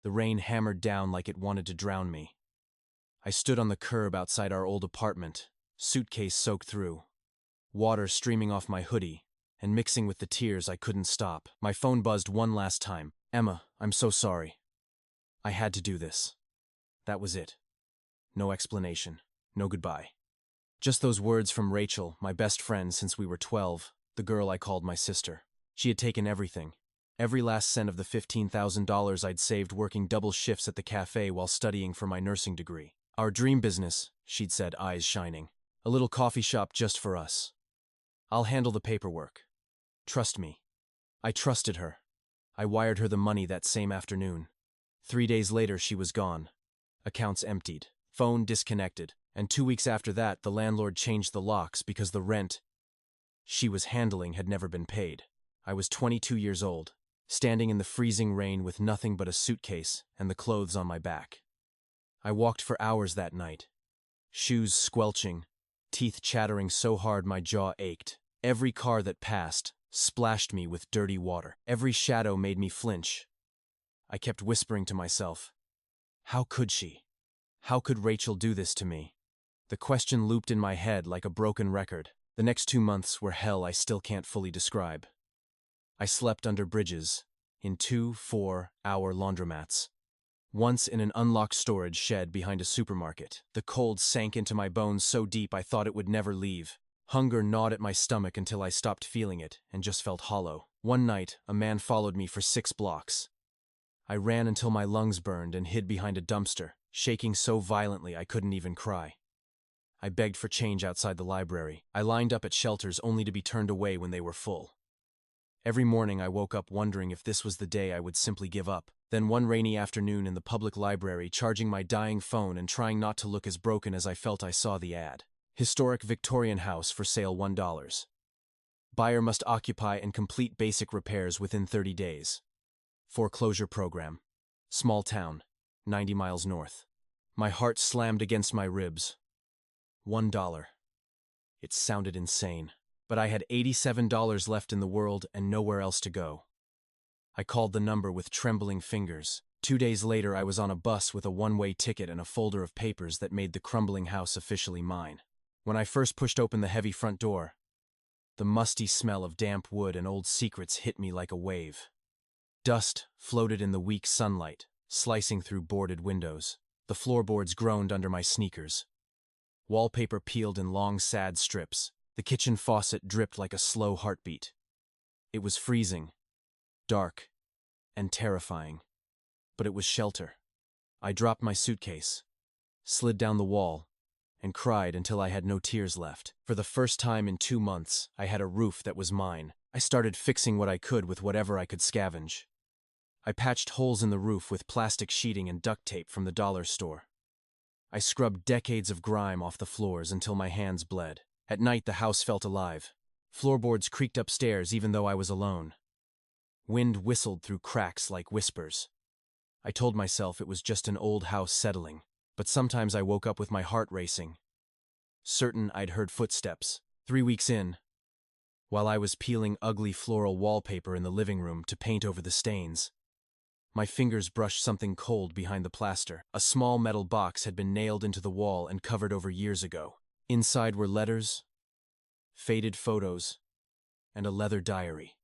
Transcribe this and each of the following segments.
The rain hammered down like it wanted to drown me. I stood on the curb outside our old apartment, suitcase soaked through, water streaming off my hoodie, and mixing with the tears I couldn't stop. My phone buzzed one last time. "Emma, I'm so sorry. I had to do this." That was it. No explanation. No goodbye. Just those words from Rachel, my best friend since we were 12, the girl I called my sister. She had taken everything. Every last cent of the $15,000 I'd saved working double shifts at the cafe while studying for my nursing degree. "Our dream business," she'd said, eyes shining. "A little coffee shop just for us. I'll handle the paperwork. Trust me." I trusted her. I wired her the money that same afternoon. 3 days later, she was gone. Accounts emptied. Phone disconnected. And 2 weeks after that, the landlord changed the locks because the rent she was handling had never been paid. I was 22 years old, standing in the freezing rain with nothing but a suitcase and the clothes on my back. I walked for hours that night, shoes squelching, teeth chattering so hard my jaw ached. Every car that passed splashed me with dirty water. Every shadow made me flinch. I kept whispering to myself, how could she? How could Rachel do this to me? The question looped in my head like a broken record. The next 2 months were hell I still can't fully describe. I slept under bridges, in 2 4-hour laundromats. Once in an unlocked storage shed behind a supermarket. The cold sank into my bones so deep I thought it would never leave. Hunger gnawed at my stomach until I stopped feeling it and just felt hollow. One night, a man followed me for 6 blocks. I ran until my lungs burned and hid behind a dumpster, shaking so violently I couldn't even cry. I begged for change outside the library. I lined up at shelters only to be turned away when they were full. Every morning I woke up wondering if this was the day I would simply give up. Then one rainy afternoon in the public library, charging my dying phone and trying not to look as broken as I felt, I saw the ad. Historic Victorian house for sale, $1. Buyer must occupy and complete basic repairs within 30 days. Foreclosure program. Small town, 90 miles north. My heart slammed against my ribs. $1. It sounded insane, but I had $87 left in the world and nowhere else to go. I called the number with trembling fingers. 2 days later, I was on a bus with a one-way ticket and a folder of papers that made the crumbling house officially mine. When I first pushed open the heavy front door, the musty smell of damp wood and old secrets hit me like a wave. Dust floated in the weak sunlight, slicing through boarded windows. The floorboards groaned under my sneakers. Wallpaper peeled in long, sad strips. The kitchen faucet dripped like a slow heartbeat. It was freezing, dark, and terrifying, but it was shelter. I dropped my suitcase, slid down the wall, and cried until I had no tears left. For the first time in 2 months, I had a roof that was mine. I started fixing what I could with whatever I could scavenge. I patched holes in the roof with plastic sheeting and duct tape from the dollar store. I scrubbed decades of grime off the floors until my hands bled. At night, the house felt alive. Floorboards creaked upstairs even though I was alone. Wind whistled through cracks like whispers. I told myself it was just an old house settling, but sometimes I woke up with my heart racing, certain I'd heard footsteps. 3 weeks in, while I was peeling ugly floral wallpaper in the living room to paint over the stains, my fingers brushed something cold behind the plaster. A small metal box had been nailed into the wall and covered over years ago. Inside were letters, faded photos, and a leather diary.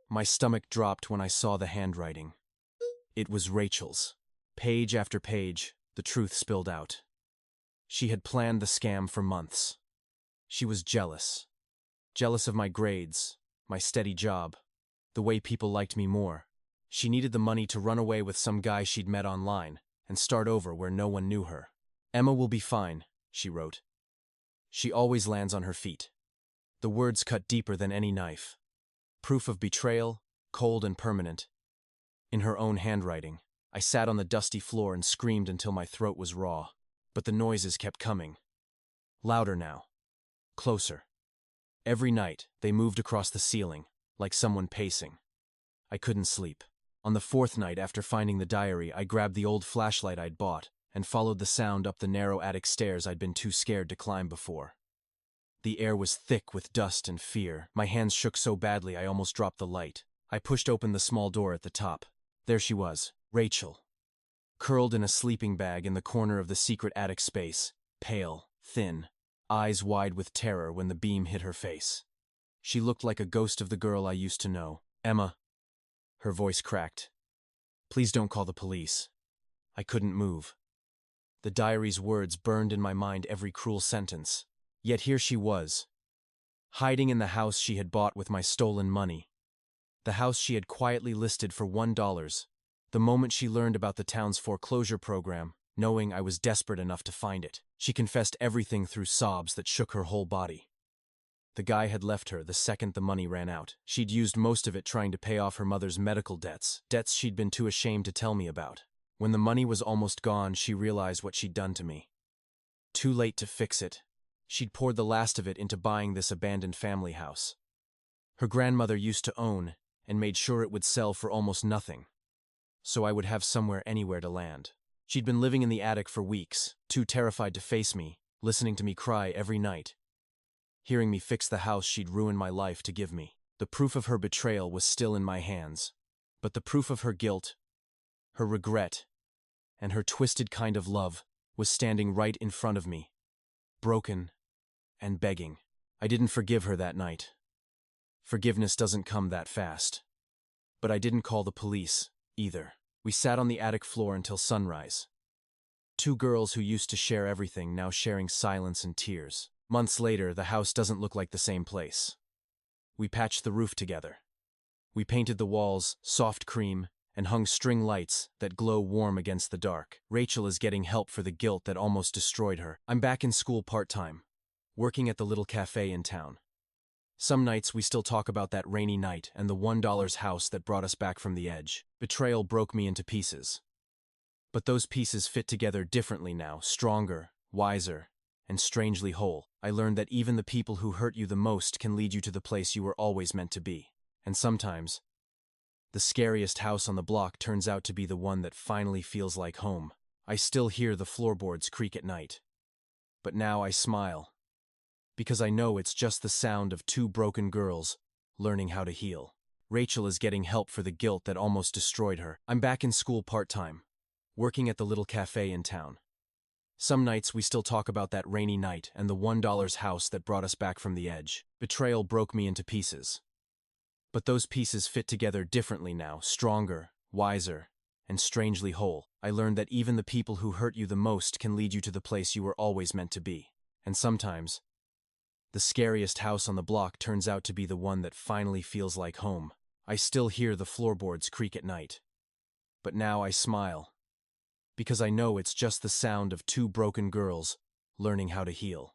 My stomach dropped when I saw the handwriting. It was Rachel's. Page after page, the truth spilled out. She had planned the scam for months. She was jealous. Jealous of my grades, my steady job, the way people liked me more. She needed the money to run away with some guy she'd met online and start over where no one knew her. "Emma will be fine," she wrote. "She always lands on her feet." The words cut deeper than any knife. Proof of betrayal, cold and permanent. In her own handwriting. I sat on the dusty floor and screamed until my throat was raw. But the noises kept coming. Louder now. Closer. Every night, they moved across the ceiling, like someone pacing. I couldn't sleep. On the 4th night after finding the diary, I grabbed the old flashlight I'd bought and followed the sound up the narrow attic stairs I'd been too scared to climb before. The air was thick with dust and fear. My hands shook so badly I almost dropped the light. I pushed open the small door at the top. There she was, Rachel, curled in a sleeping bag in the corner of the secret attic space, pale, thin, eyes wide with terror when the beam hit her face. She looked like a ghost of the girl I used to know. "Emma." Her voice cracked. "Please don't call the police." I couldn't move. The diary's words burned in my mind every cruel sentence. Yet here she was, hiding in the house she had bought with my stolen money. The house she had quietly listed for $1, the moment she learned about the town's foreclosure program, knowing I was desperate enough to find it. She confessed everything through sobs that shook her whole body. The guy had left her the second the money ran out. She'd used most of it trying to pay off her mother's medical debts she'd been too ashamed to tell me about. When the money was almost gone, she realized what she'd done to me. Too late to fix it. She'd poured the last of it into buying this abandoned family house. Her grandmother used to own and made sure it would sell for almost nothing, so I would have somewhere anywhere to land. She'd been living in the attic for weeks, too terrified to face me, listening to me cry every night, hearing me fix the house she'd ruined my life to give me. The proof of her betrayal was still in my hands, but the proof of her guilt, her regret, and her twisted kind of love was standing right in front of me, broken and begging. I didn't forgive her that night. Forgiveness doesn't come that fast. But I didn't call the police, either. We sat on the attic floor until sunrise. Two girls who used to share everything now sharing silence and tears. Months later, the house doesn't look like the same place. We patched the roof together. We painted the walls soft cream and hung string lights that glow warm against the dark. Rachel is getting help for the guilt that almost destroyed her. I'm back in school part-time, working at the little cafe in town. Some nights we still talk about that rainy night and the $1 house that brought us back from the edge. Betrayal broke me into pieces. But those pieces fit together differently now, stronger, wiser, and strangely whole. I learned that even the people who hurt you the most can lead you to the place you were always meant to be. And sometimes, the scariest house on the block turns out to be the one that finally feels like home. I still hear the floorboards creak at night. But now I smile, because I know it's just the sound of two broken girls learning how to heal. Rachel is getting help for the guilt that almost destroyed her. I'm back in school part-time, working at the little cafe in town. Some nights we still talk about that rainy night and the $1 house that brought us back from the edge. Betrayal broke me into pieces. But those pieces fit together differently now, stronger, wiser, and strangely whole. I learned that even the people who hurt you the most can lead you to the place you were always meant to be. And sometimes, the scariest house on the block turns out to be the one that finally feels like home. I still hear the floorboards creak at night. But now I smile, because I know it's just the sound of two broken girls learning how to heal.